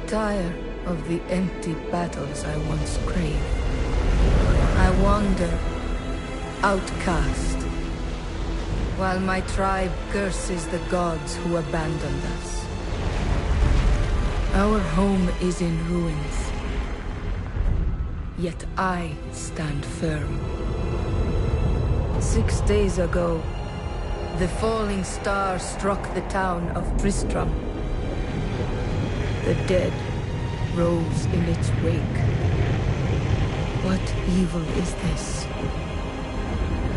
tire of the empty battles I once craved. I wander, outcast, while my tribe curses the gods who abandoned us. Our home is in ruins, yet I stand firm. 6 days ago, the falling star struck the town of Tristram. The dead rose in its wake. What evil is this?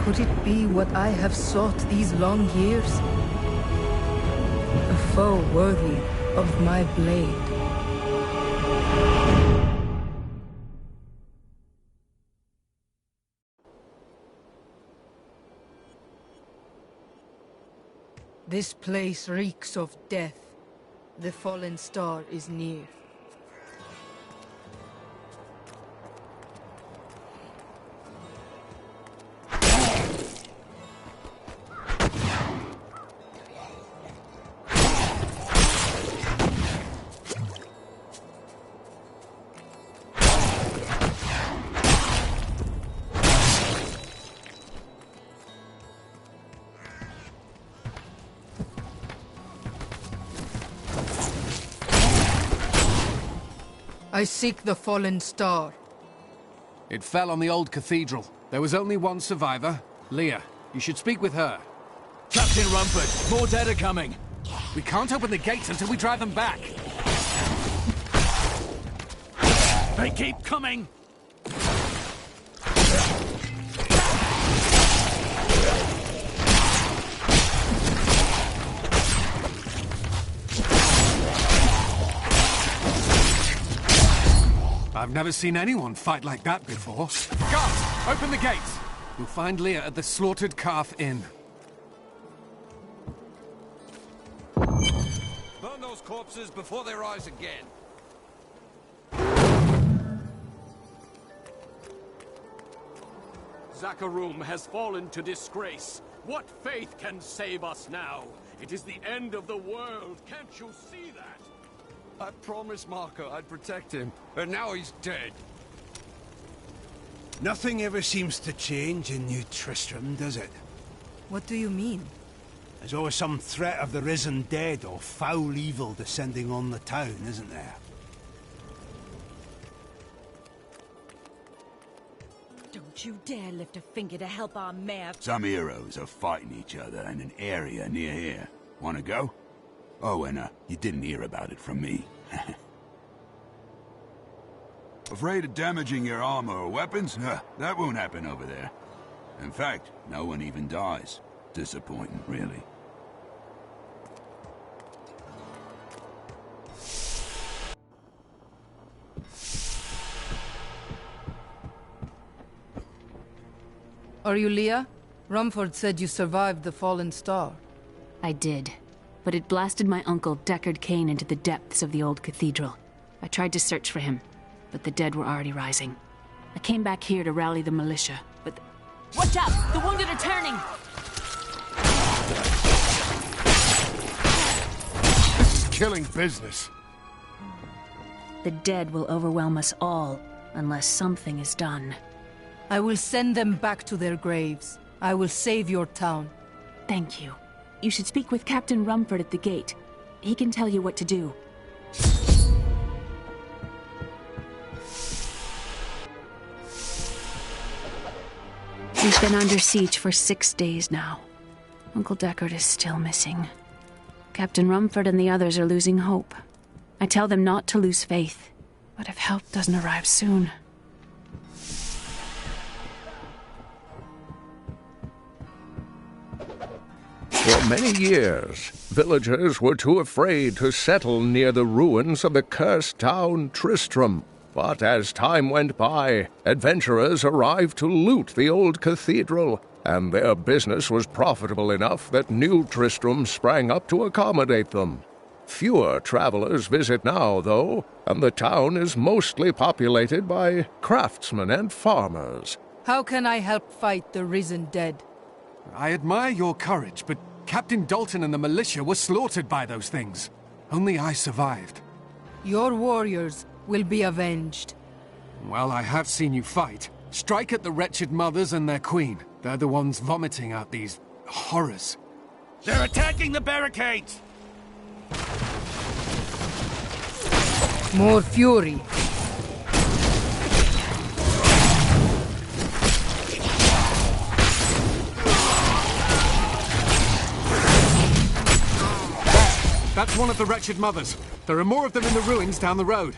Could it be what I have sought these long years? A foe worthy of my blade. This place reeks of death. The fallen star is near. I seek the fallen star. It fell on the old cathedral. There was only one survivor, Leah. You should speak with her. Captain Rumford, more dead are coming. We can't open the gates until we drive them back. They keep coming! I've never seen anyone fight like that before. Guards, open the gates! You'll find Leah at the Slaughtered Calf Inn. Burn those corpses before they rise again. Zakharum has fallen to disgrace. What faith can save us now? It is the end of the world. Can't you see that? I promised Marco I'd protect him, and now he's dead. Nothing ever seems to change in New Tristram, does it? What do you mean? There's always some threat of the risen dead or foul evil descending on the town, isn't there? Don't you dare lift a finger to help our mayor. Some heroes are fighting each other in an area near here. Wanna go? Oh, and you didn't hear about it from me. Afraid of damaging your armor or weapons? That won't happen over there. In fact, no one even dies. Disappointing, really. Are you Leah? Rumford said you survived the fallen star. I did. But it blasted my uncle, Deckard Cain, into the depths of the old cathedral. I tried to search for him, but the dead were already rising. I came back here to rally the militia, but... Watch out! The wounded are turning! This is killing business. The dead will overwhelm us all, unless something is done. I will send them back to their graves. I will save your town. Thank you. You should speak with Captain Rumford at the gate. He can tell you what to do. We've been under siege for 6 days now. Uncle Deckard is still missing. Captain Rumford and the others are losing hope. I tell them not to lose faith, but if help doesn't arrive soon... For many years, villagers were too afraid to settle near the ruins of the cursed town Tristram. But as time went by, adventurers arrived to loot the old cathedral, and their business was profitable enough that New Tristram sprang up to accommodate them. Fewer travelers visit now, though, and the town is mostly populated by craftsmen and farmers. How can I help fight the risen dead? I admire your courage, but Captain Dalton and the militia were slaughtered by those things. Only I survived. Your warriors will be avenged. Well, I have seen you fight. Strike at the wretched mothers and their queen. They're the ones vomiting out these horrors. They're attacking the barricades! More fury. That's one of the wretched mothers. There are more of them in the ruins down the road.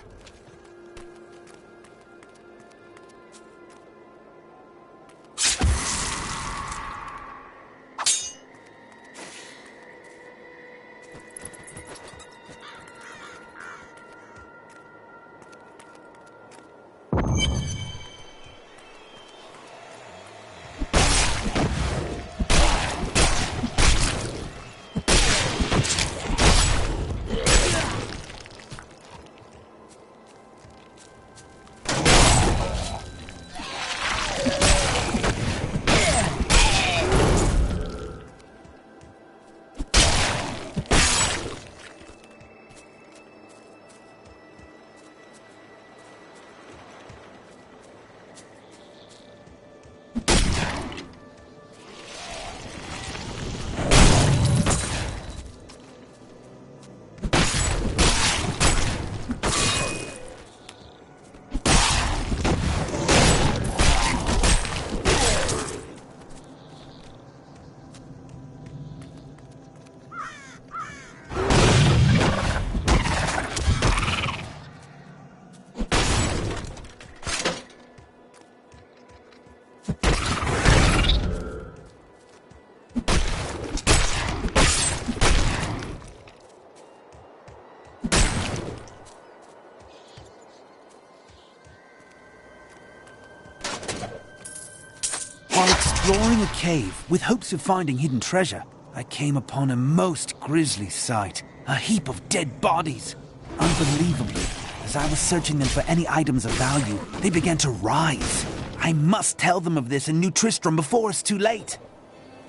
While exploring a cave with hopes of finding hidden treasure, I came upon a most grisly sight. A heap of dead bodies. Unbelievably, as I was searching them for any items of value, they began to rise. I must tell them of this in New Tristram before it's too late.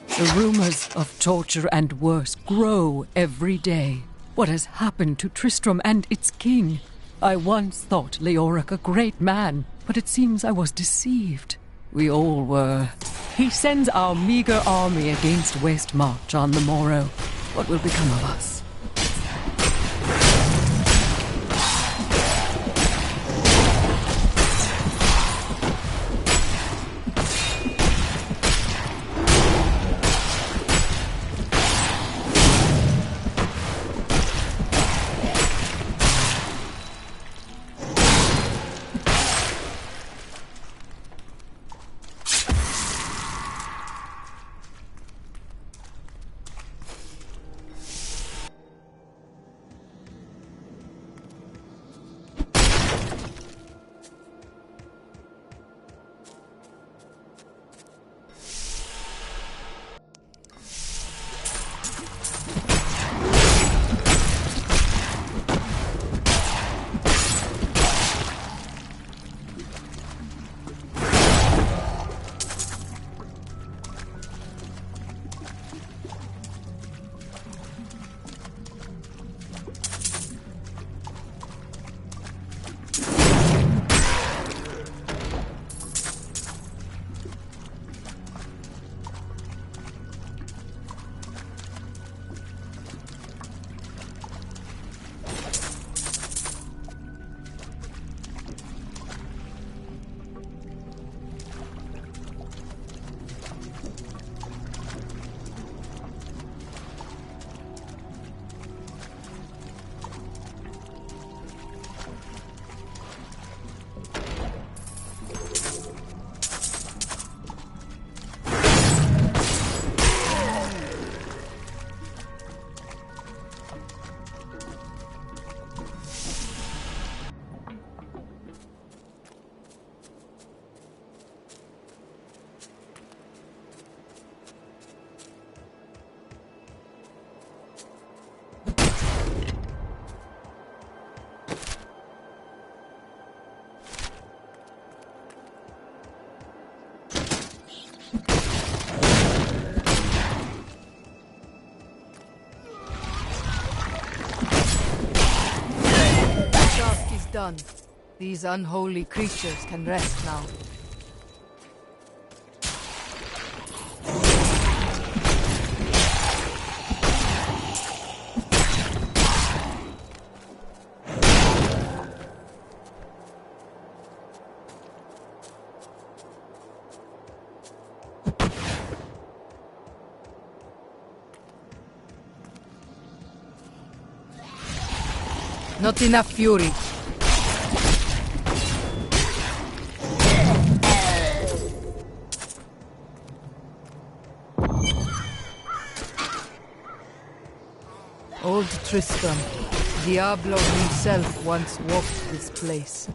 The rumors of torture and worse grow every day. What has happened to Tristram and its king? I once thought Leoric a great man, but it seems I was deceived. We all were. He sends our meager army against Westmarch on the morrow. What will become of us? done. These unholy creatures can rest now. Not enough fury. Old Tristram. Diablo himself once walked this place.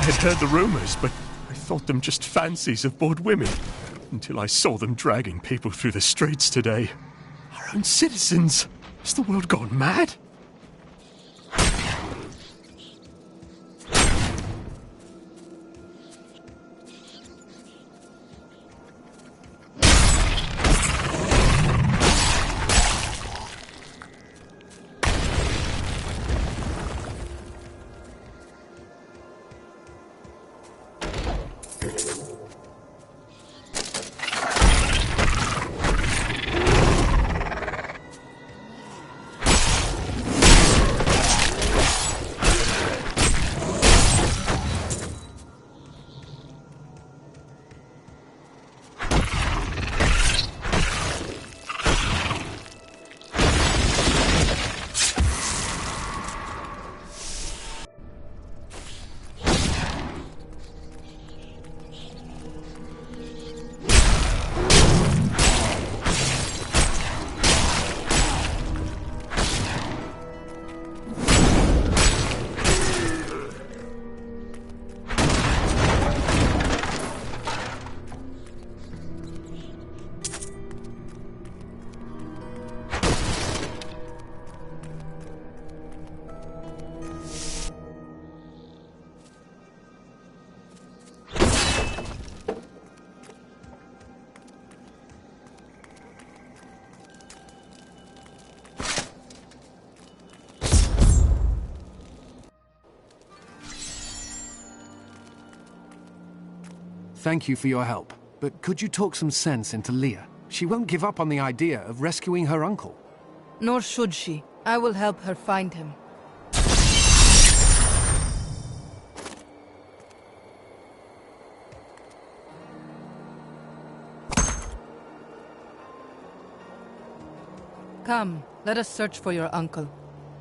I had heard the rumors, but I thought them just fancies of bored women, until I saw them dragging people through the streets today. Our own citizens! Has the world gone mad? Thank you for your help, but could you talk some sense into Leah? She won't give up on the idea of rescuing her uncle. Nor should she. I will help her find him. Come, let us search for your uncle.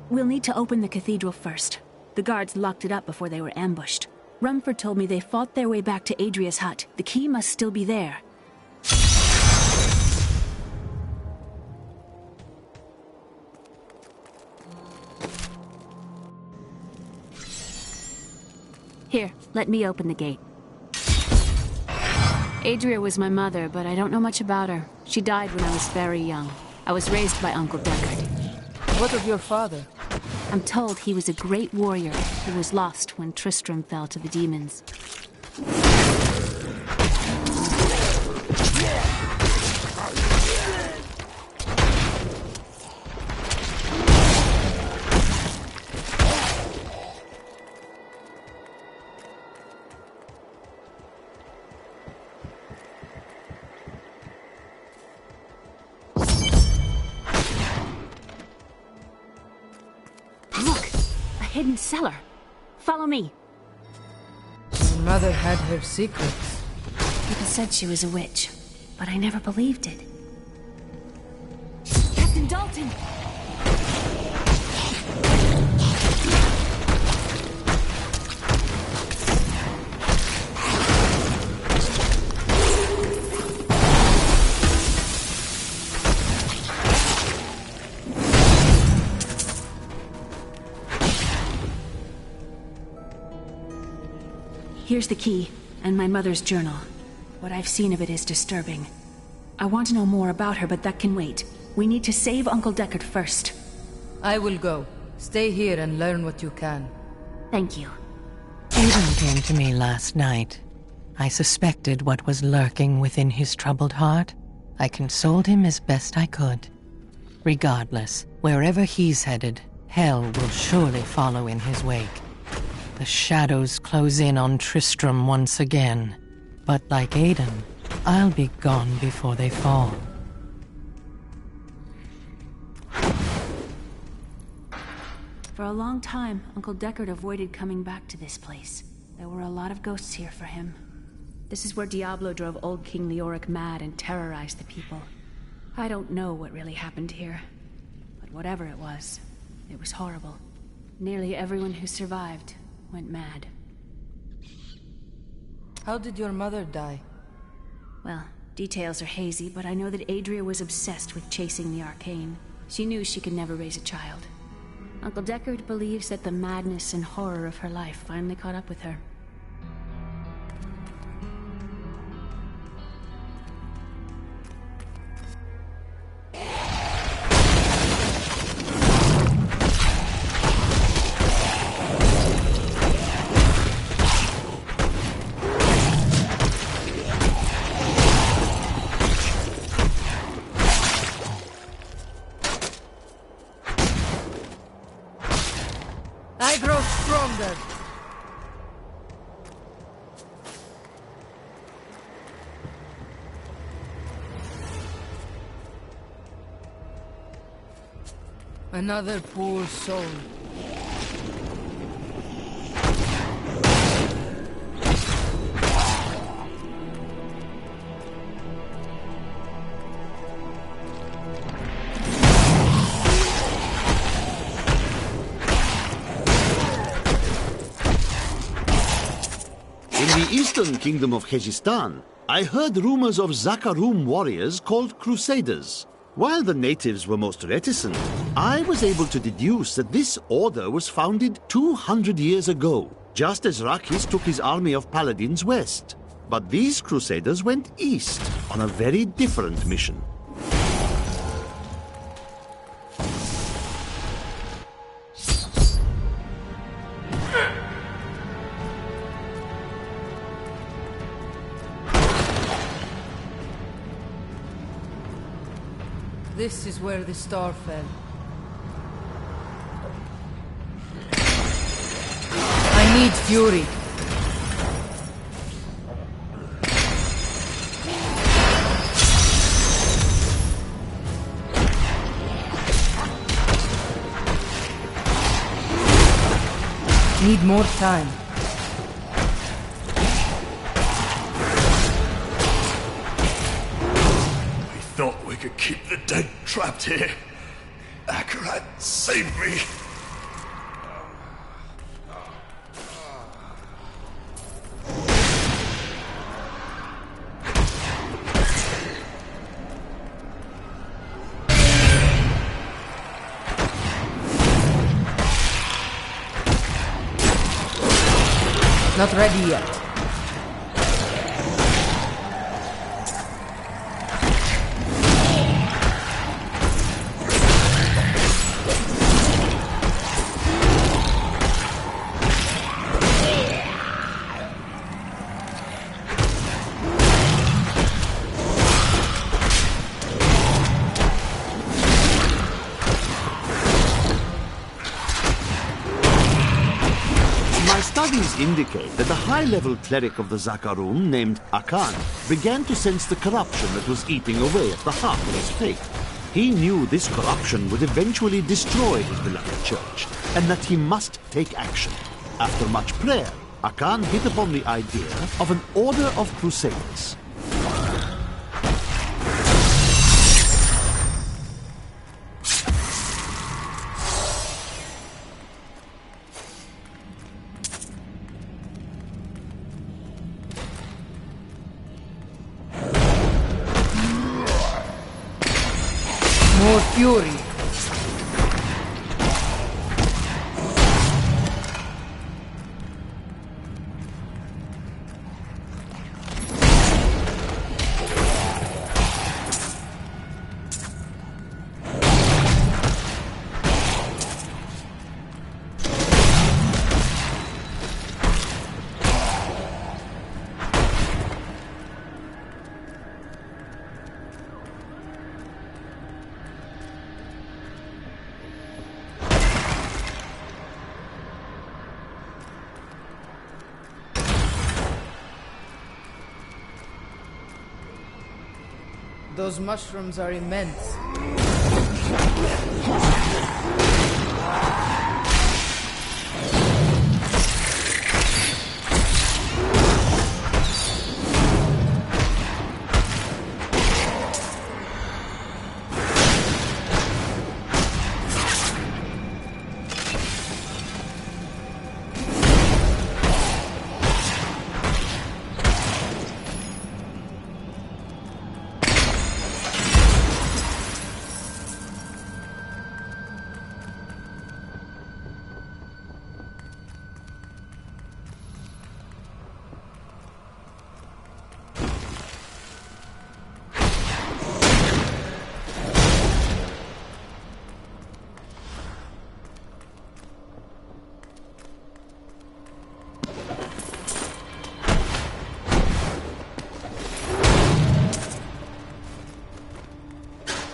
We'll need to open the cathedral first. The guards locked it up before they were ambushed. Rumford told me they fought their way back to Adria's hut. The key must still be there. Here, let me open the gate. Adria was my mother, but I don't know much about her. She died when I was very young. I was raised by Uncle Deckard. What of your father? I'm told he was a great warrior who was lost when Tristram fell to the demons. Hidden cellar. Follow me. Your mother had her secrets. People said she was a witch, but I never believed it. Captain Dalton! Here's the key, and my mother's journal. What I've seen of it is disturbing. I want to know more about her, but that can wait. We need to save Uncle Deckard first. I will go. Stay here and learn what you can. Thank you. Aiden came to me last night. I suspected what was lurking within his troubled heart. I consoled him as best I could. Regardless, wherever he's headed, hell will surely follow in his wake. The shadows close in on Tristram once again. But like Aiden, I'll be gone before they fall. For a long time, Uncle Deckard avoided coming back to this place. There were a lot of ghosts here for him. This is where Diablo drove old King Leoric mad and terrorized the people. I don't know what really happened here, but whatever it was horrible. Nearly everyone who survived went mad. How did your mother die? Well, details are hazy, but I know that Adria was obsessed with chasing the arcane. She knew she could never raise a child. Uncle Deckard believes that the madness and horror of her life finally caught up with her. I grow stronger. Another poor soul. In the eastern kingdom of Khezistan, I heard rumors of Zakarum warriors called Crusaders. While the natives were most reticent, I was able to deduce that this order was founded 200 years ago, just as Rakis took his army of paladins west. But these Crusaders went east on a very different mission. This is where the star fell. I need fury. Need more time. Thought we could keep the dead trapped here. Akarat, save me! Not ready yet. Studies indicate that a high-level cleric of the Zakarum named Akan began to sense the corruption that was eating away at the heart of his faith. He knew this corruption would eventually destroy his beloved church, and that he must take action. After much prayer, Akan hit upon the idea of an order of crusaders. More fury. Those mushrooms are immense.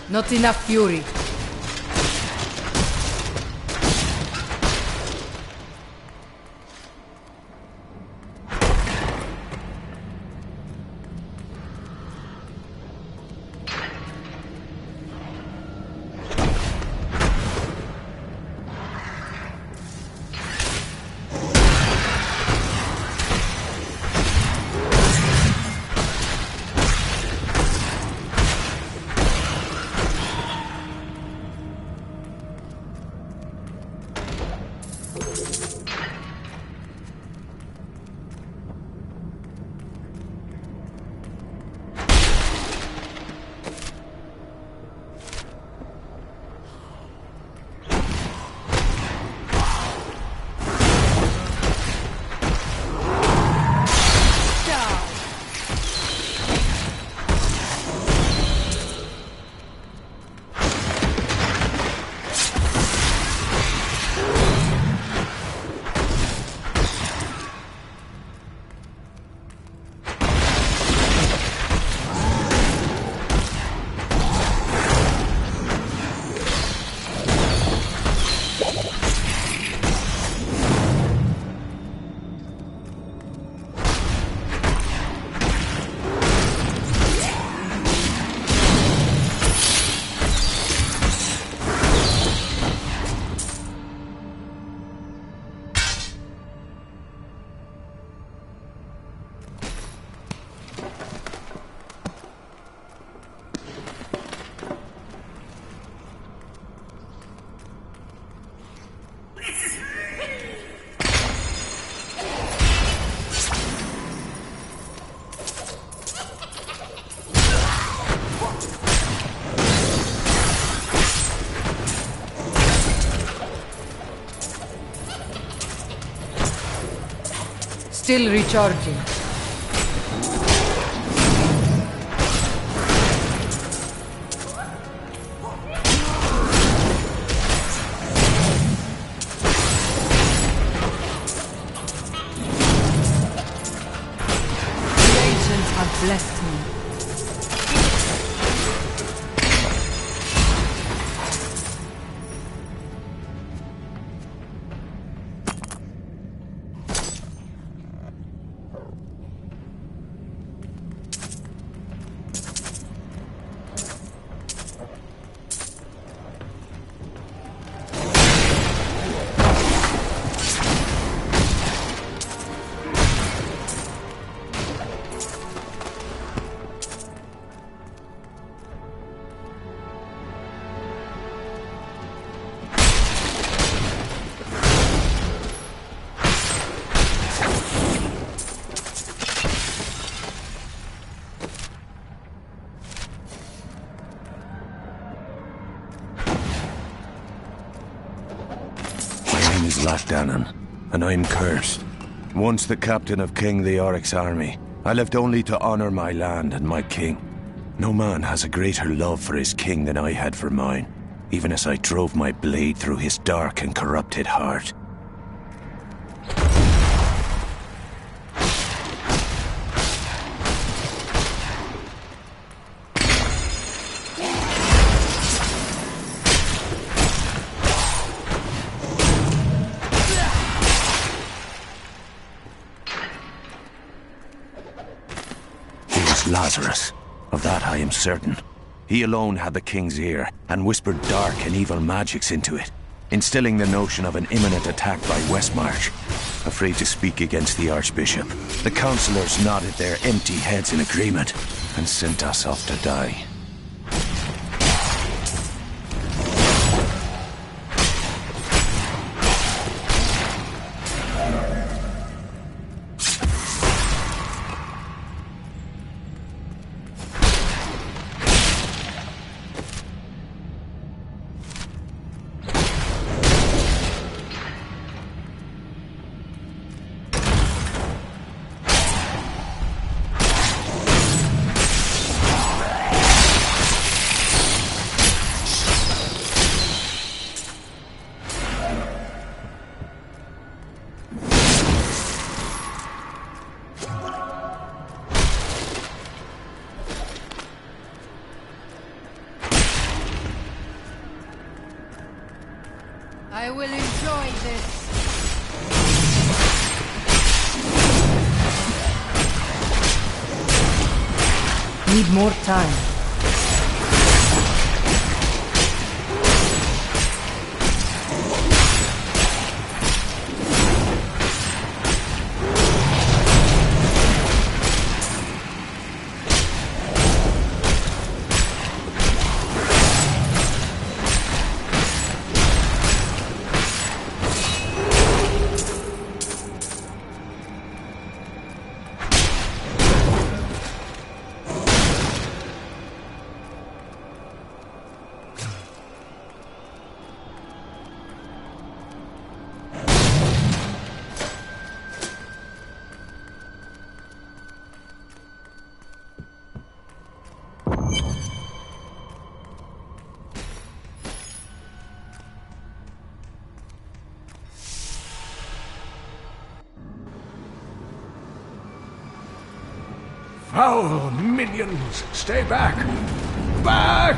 Not enough fury. Still recharging. The ancients have blessed me. Blasdottir, and I'm cursed. Once the captain of King Leoric's army, I lived only to honor my land and my king. No man has a greater love for his king than I had for mine, even as I drove my blade through his dark and corrupted heart. Lazarus. Of that I am certain. He alone had the king's ear, and whispered dark and evil magics into it, instilling the notion of an imminent attack by Westmarch. Afraid to speak against the Archbishop, the councillors nodded their empty heads in agreement, and sent us off to die. I will enjoy this. Need more time. Foul minions, stay back! Back!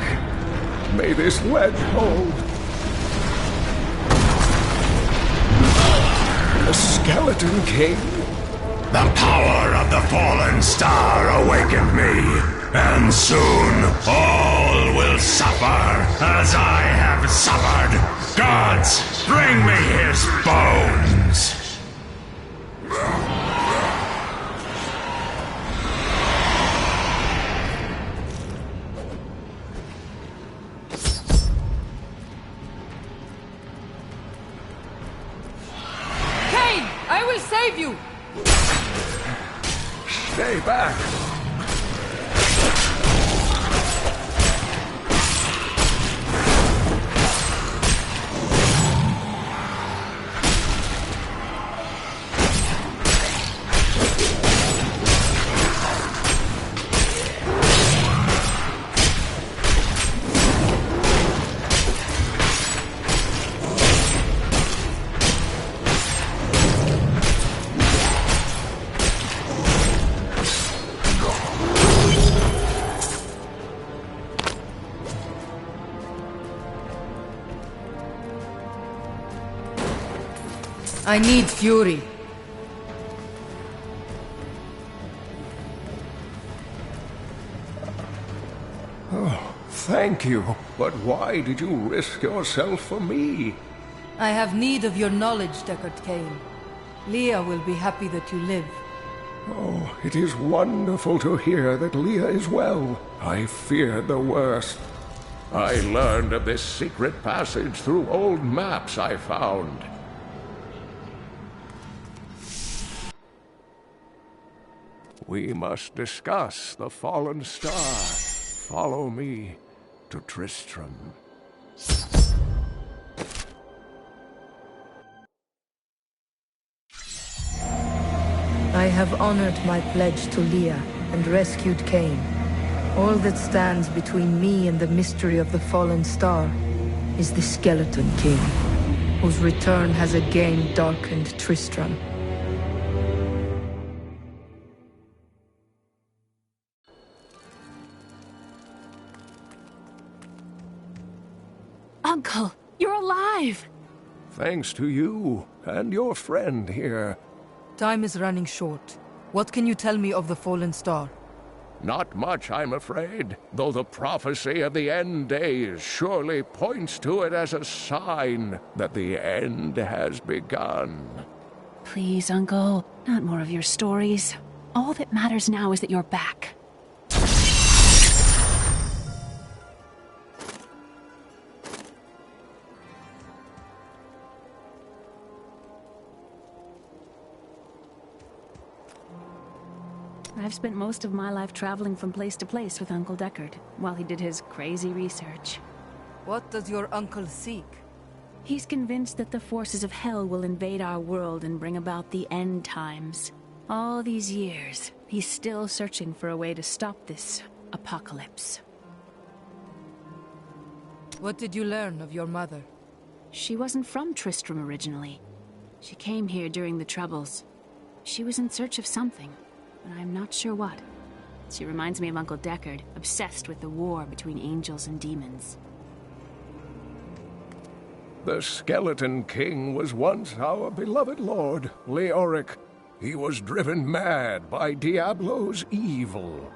May this ledge hold. The Skeleton King? The power of the fallen star awakened me, and soon all will suffer as I have suffered. Gods, bring me his bones! I will save you! Stay back! I need fury. Oh, thank you. But why did you risk yourself for me? I have need of your knowledge, Deckard Cain. Leah will be happy that you live. Oh, it is wonderful to hear that Leah is well. I feared the worst. I learned of this secret passage through old maps I found. We must discuss the fallen star. Follow me to Tristram. I have honored my pledge to Leah and rescued Cain. All that stands between me and the mystery of the fallen star is the Skeleton King, whose return has again darkened Tristram. Uncle, you're alive! Thanks to you and your friend here. Time is running short. What can you tell me of the fallen star? Not much, I'm afraid, though the prophecy of the end days surely points to it as a sign that the end has begun. Please, Uncle, not more of your stories. All that matters now is that you're back. I've spent most of my life traveling from place to place with Uncle Deckard, while he did his crazy research. What does your uncle seek? He's convinced that the forces of hell will invade our world and bring about the end times. All these years, he's still searching for a way to stop this apocalypse. What did you learn of your mother? She wasn't from Tristram originally. She came here during the Troubles. She was in search of something, but I'm not sure what. She reminds me of Uncle Deckard, obsessed with the war between angels and demons. The Skeleton King was once our beloved lord, Leoric. He was driven mad by Diablo's evil.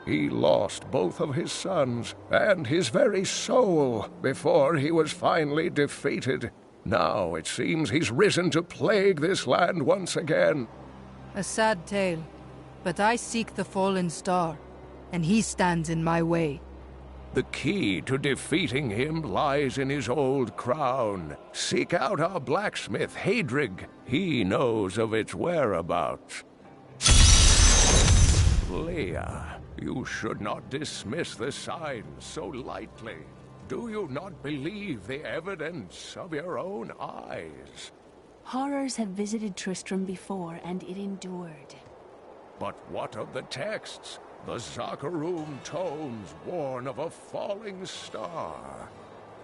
He lost both of his sons and his very soul before he was finally defeated. Now it seems he's risen to plague this land once again. A sad tale, but I seek the fallen star, and he stands in my way. The key to defeating him lies in his old crown. Seek out our blacksmith, Hadrig. He knows of its whereabouts. Leah, you should not dismiss the signs so lightly. Do you not believe the evidence of your own eyes? Horrors have visited Tristram before, and it endured. But what of the texts? The Zakarum tomes warn of a falling star.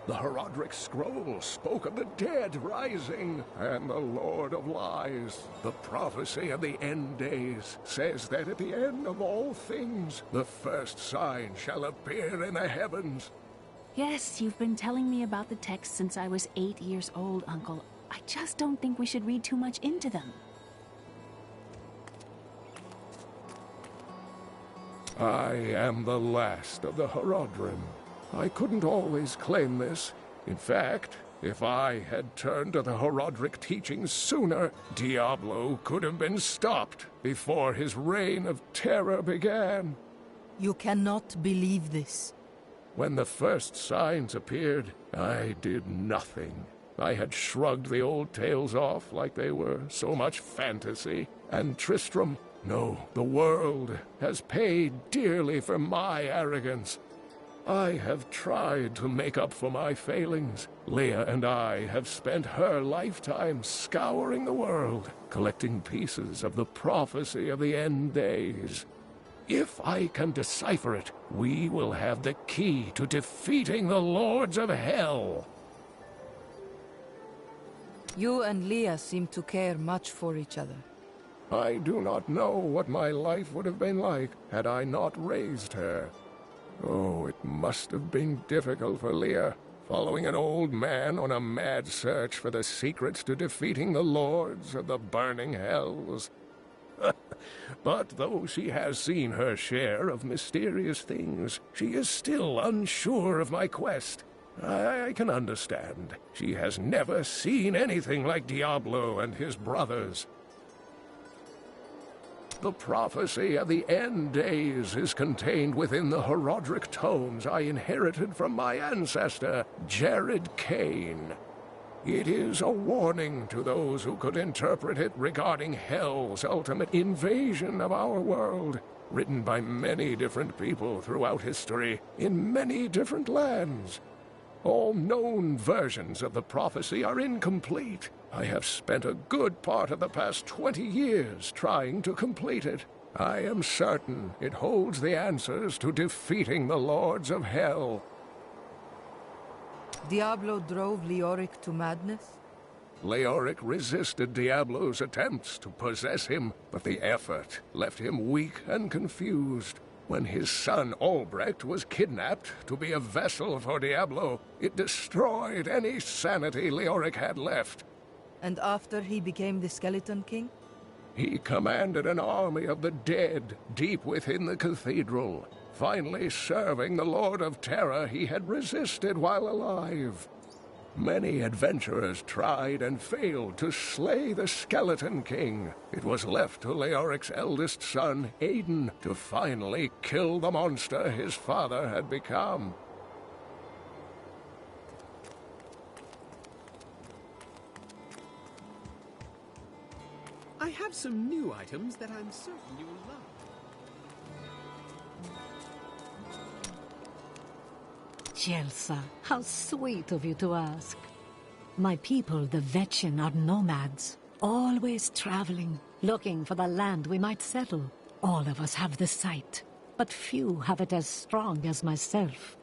The Horodric scroll spoke of the dead rising, and the Lord of Lies, the prophecy of the end days, says that at the end of all things, the first sign shall appear in the heavens. Yes, you've been telling me about the texts since I was 8 years old, Uncle. I just don't think we should read too much into them. I am the last of the Horodrim. I couldn't always claim this. In fact, if I had turned to the Horodric teachings sooner, Diablo could have been stopped before his reign of terror began. You cannot believe this. When the first signs appeared, I did nothing. I had shrugged the old tales off like they were so much fantasy, and Tristram, no, the world has paid dearly for my arrogance. I have tried to make up for my failings. Leah and I have spent her lifetime scouring the world, collecting pieces of the prophecy of the end days. If I can decipher it, we will have the key to defeating the Lords of Hell. You and Leah seem to care much for each other. I do not know what my life would have been like had I not raised her. Oh, it must have been difficult for Leah, following an old man on a mad search for the secrets to defeating the Lords of the Burning Hells. But though she has seen her share of mysterious things, she is still unsure of my quest. I can understand. She has never seen anything like Diablo and his brothers. The prophecy of the end days is contained within the Horodric tomes I inherited from my ancestor, Jared Kane. It is a warning to those who could interpret it regarding Hell's ultimate invasion of our world, written by many different people throughout history, in many different lands. All known versions of the prophecy are incomplete. I have spent a good part of the past 20 years trying to complete it. I am certain it holds the answers to defeating the Lords of Hell. Diablo drove Leoric to madness? Leoric resisted Diablo's attempts to possess him, but the effort left him weak and confused. When his son Albrecht was kidnapped to be a vessel for Diablo, it destroyed any sanity Leoric had left. And after he became the Skeleton King? He commanded an army of the dead deep within the cathedral, finally serving the Lord of Terror he had resisted while alive. Many adventurers tried and failed to slay the Skeleton King. It was left to Leoric's eldest son, Aiden, to finally kill the monster his father had become. I have some new items that I'm certain you will love. Jelsa, how sweet of you to ask. My people, the Vetchin, are nomads, always traveling, looking for the land we might settle. All of us have the sight, but few have it as strong as myself.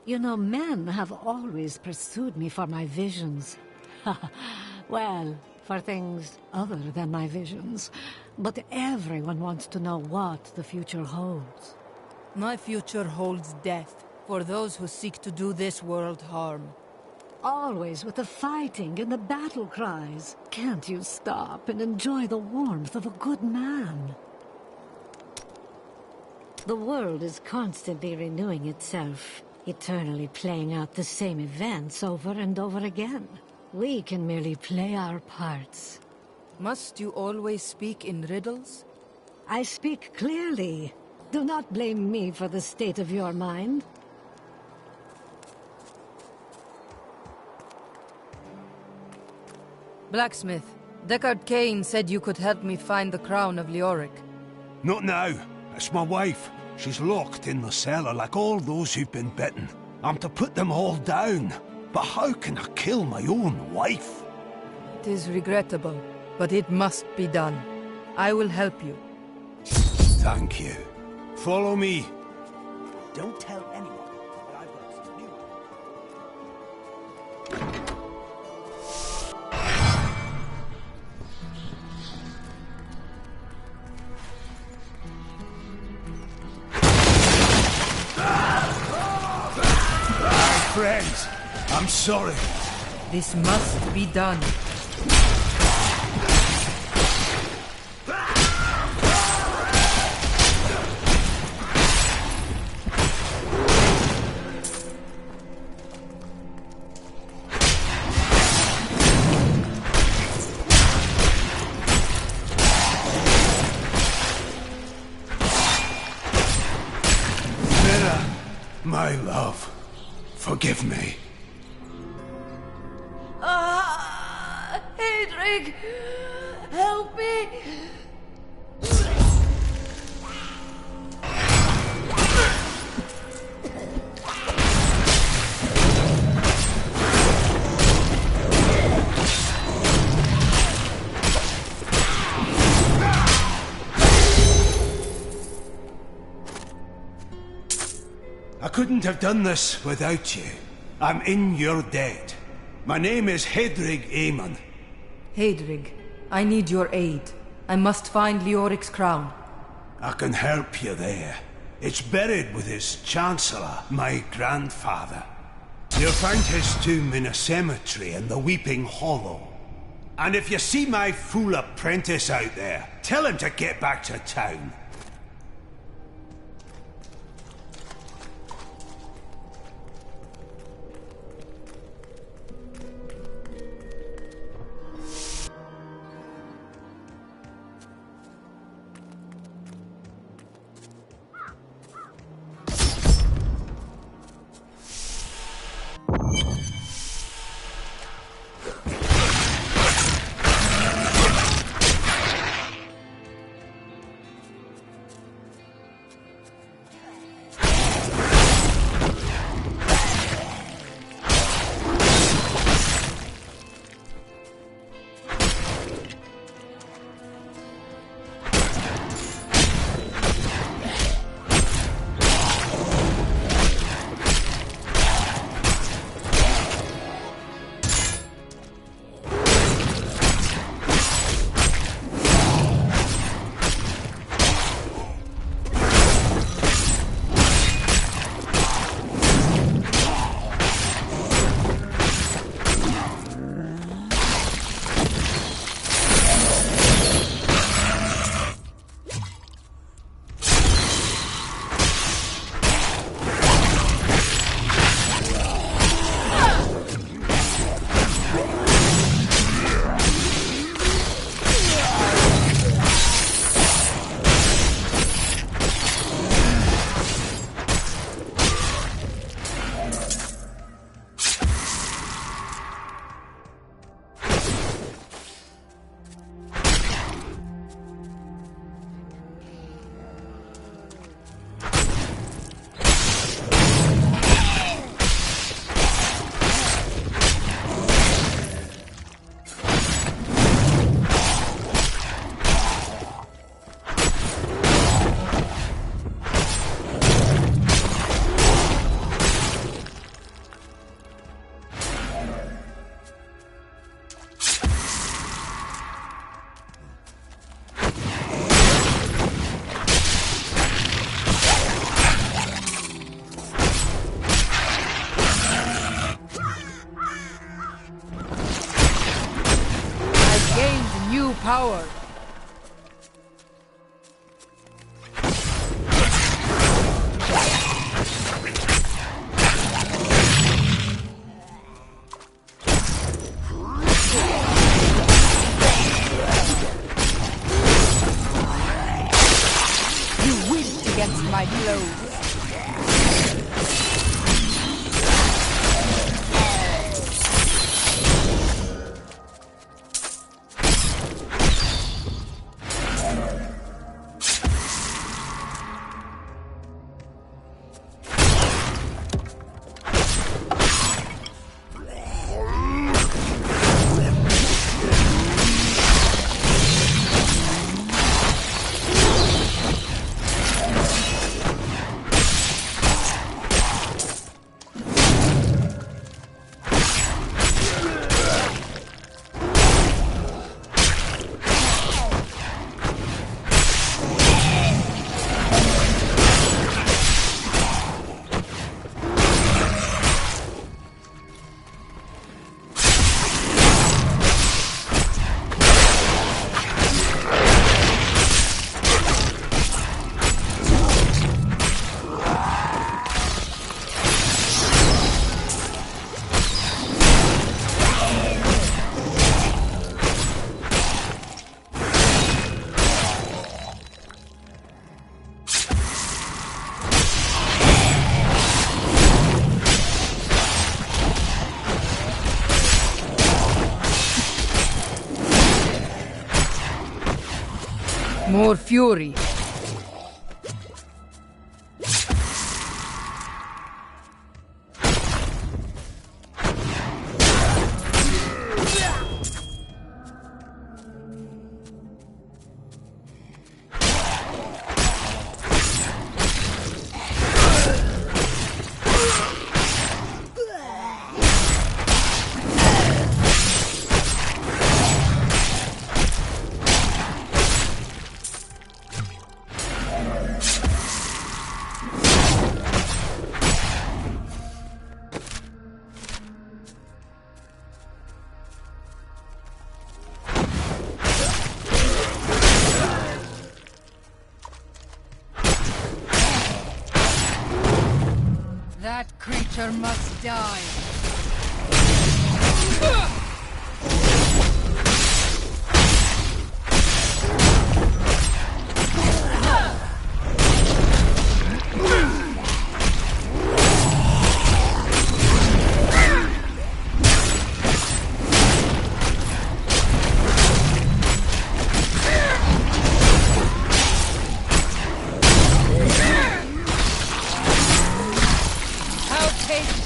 You know, men have always pursued me for my visions. Well, for things other than my visions. But everyone wants to know what the future holds. My future holds death for those who seek to do this world harm. Always with the fighting and the battle cries. Can't you stop and enjoy the warmth of a good man? The world is constantly renewing itself, eternally playing out the same events over and over again. We can merely play our parts. Must you always speak in riddles? I speak clearly. Do not blame me for the state of your mind. Blacksmith, Deckard Cain said you could help me find the crown of Leoric. Not now. It's my wife. She's locked in the cellar like all those who've been bitten. I'm to put them all down. But how can I kill my own wife? It is regrettable, but it must be done. I will help you. Thank you. Follow me. Don't tell anyone, but I've got some new friends, I'm sorry. This must be done. Mira, my love, forgive me. Hedrig! Help me! I couldn't have done this without you. I'm in your debt. My name is Hedrig Aemon. Hedrig, I need your aid. I must find Leoric's crown. I can help you there. It's buried with his Chancellor, my grandfather. You'll find his tomb in a cemetery in the Weeping Hollow. And if you see my fool apprentice out there, tell him to get back to town. power! You winced against my blows. More fury. That creature must die.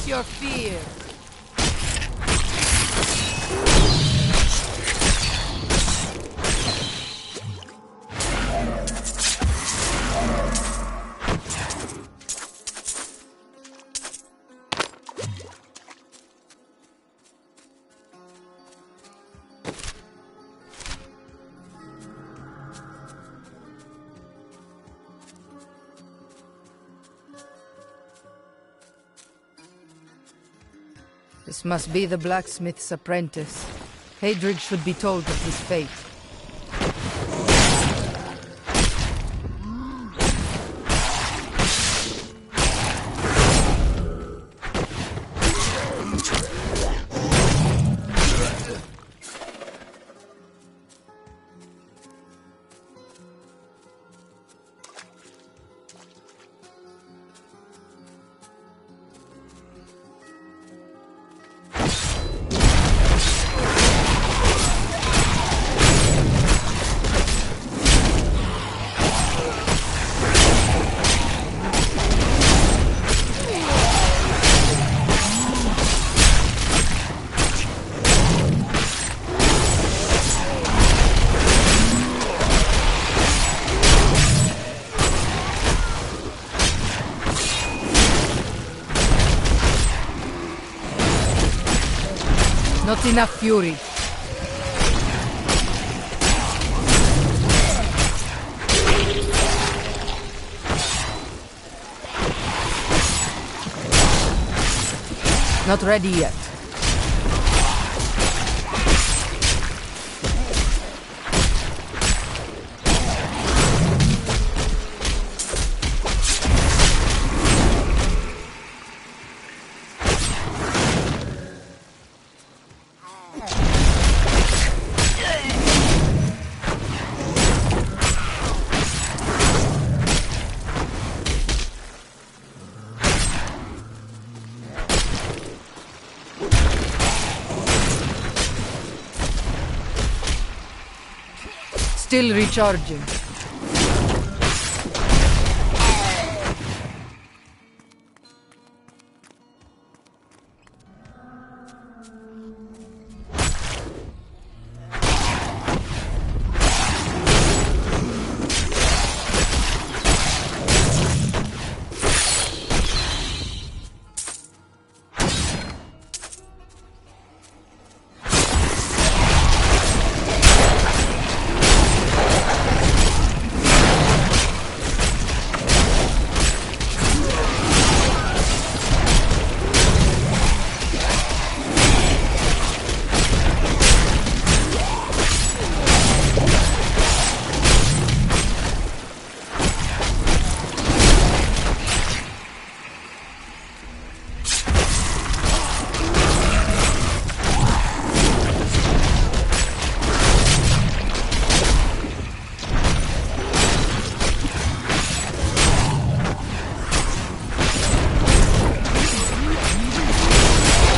Your fear. This must be the blacksmith's apprentice. Hadrid should be told of his fate. Not enough fury. Not ready yet. Still recharging.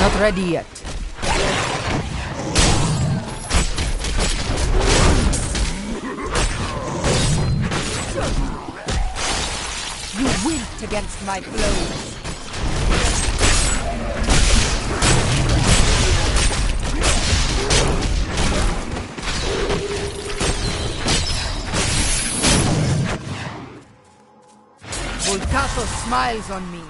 Not ready yet. You winked against my blows. Volcato smiles on me.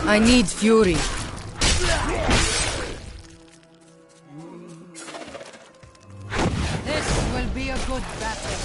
I need fury. This will be a good battle.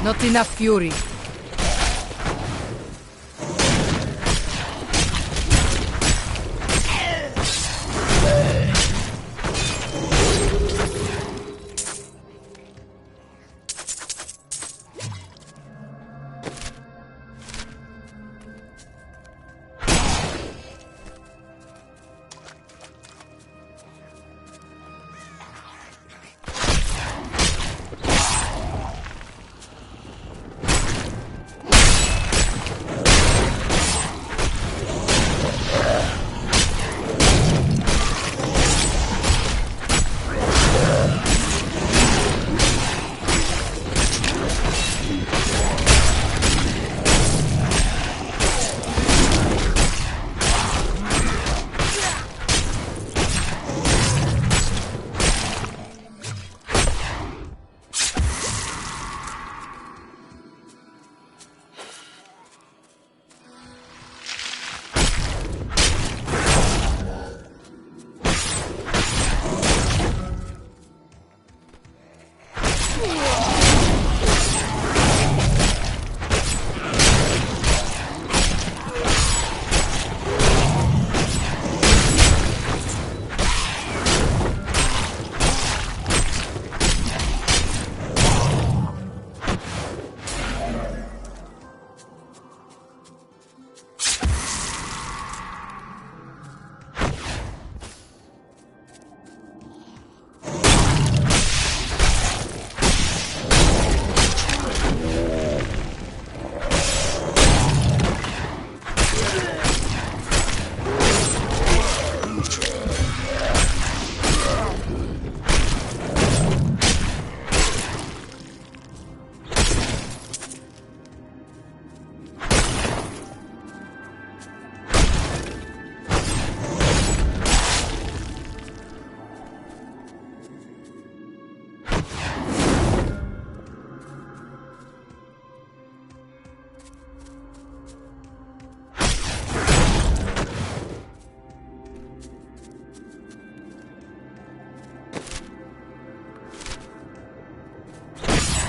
Not enough fury.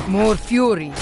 More fury.